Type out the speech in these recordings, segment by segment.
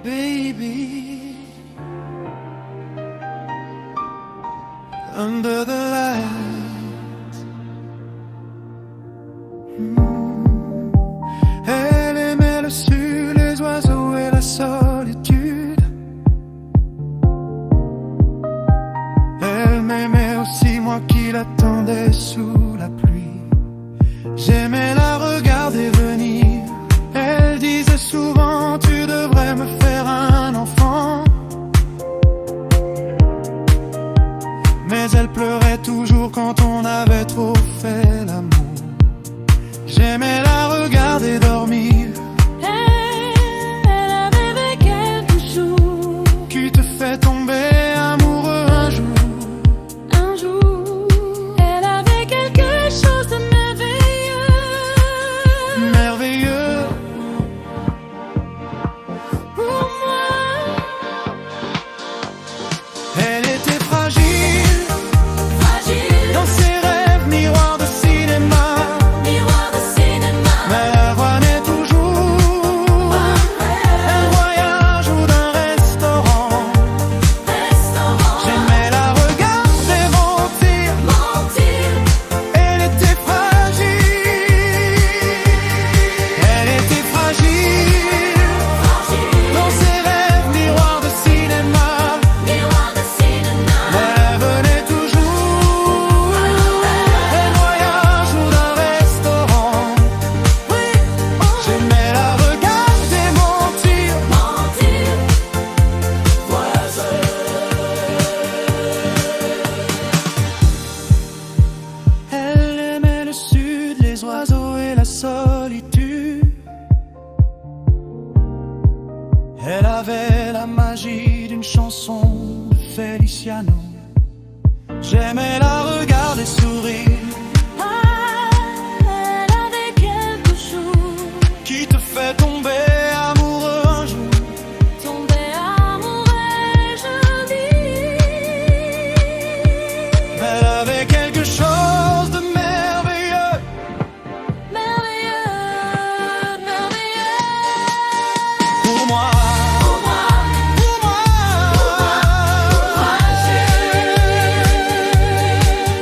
baby, under the lights. Elle aimait le sud, les oiseaux et la solitude. Elle m'aimait aussi, moi qui l'attendais sous la pluie. J'aimais la regarder venir. Elle disait souvent, tu devrais me faire un enfant. Mais elle pleurait toujours quand on avait trop fait l'amour. J'aimais la regarder dormir. Elle avait quelque chose Qui te fait tomber amoureux un jour. un jour. Elle avait quelque chose de merveilleux. Merveilleux. Pour moi, Elle était fragile fragile, dans ses rêves, miroir de cinéma. miroir de cinéma. Mais la renaît toujours. Un voyage ou d'un restaurant. Restaurant, J'aimais la regarder mentir. mentir, Elle était fragile. Elle était fragile fragile, dans ses rêves, miroir de cinéma. miroir de cinéma. Elle venait toujours. Un voyage ou d'un restaurant. J'aimais la regarder mentir. Mentir, Elle aimait le sud, les oiseaux et la solitude. Elle avait la magie d'une chanson de Feliciano. J'aimais la regarder sourire. elle avait quelque chose. Qui te fait tomber amoureux un jour. Tomber amoureux, je dis. Elle avait quelque chose de merveilleux. Merveilleux, merveilleux. Pour moi. Pour moi, Pour moi.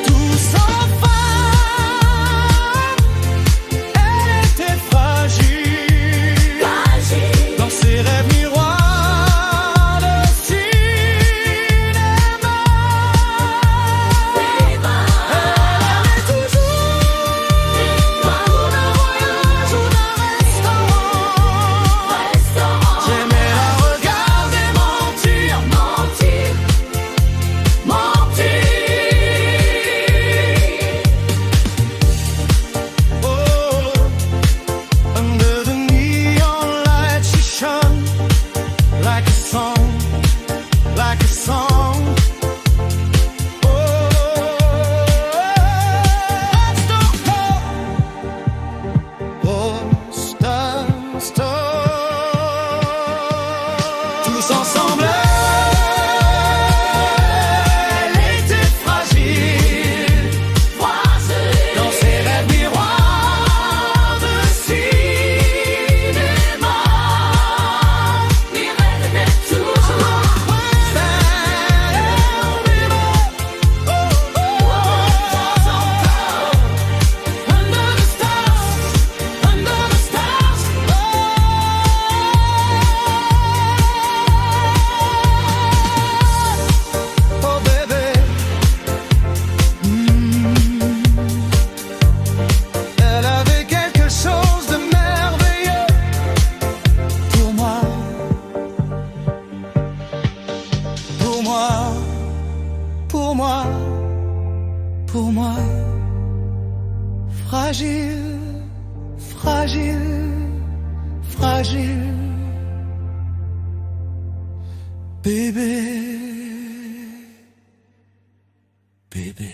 Tout sans fin. Elle était fragile. fragile, Dans ses rêves miroirs de cinéma. Elle est toujours d'un voyage ou d'un restaurant. restaurant, J'aimais la regarder mentir. mentir, mentir. Oh, under the neon light she shone like a song, like a song. Oh, star, star. Tous ensemble. Elle était fragile. Dans ses rêves miroirs de cinéma. Mes rêves naissent toujours. Under the stars, under the stars. Oh baby. Elle avait quelque chose de merveilleux. Pour moi. Pour moi. Pour moi. Pour moi. Fragile. Fragile. Fragile. Bébé. Bébé.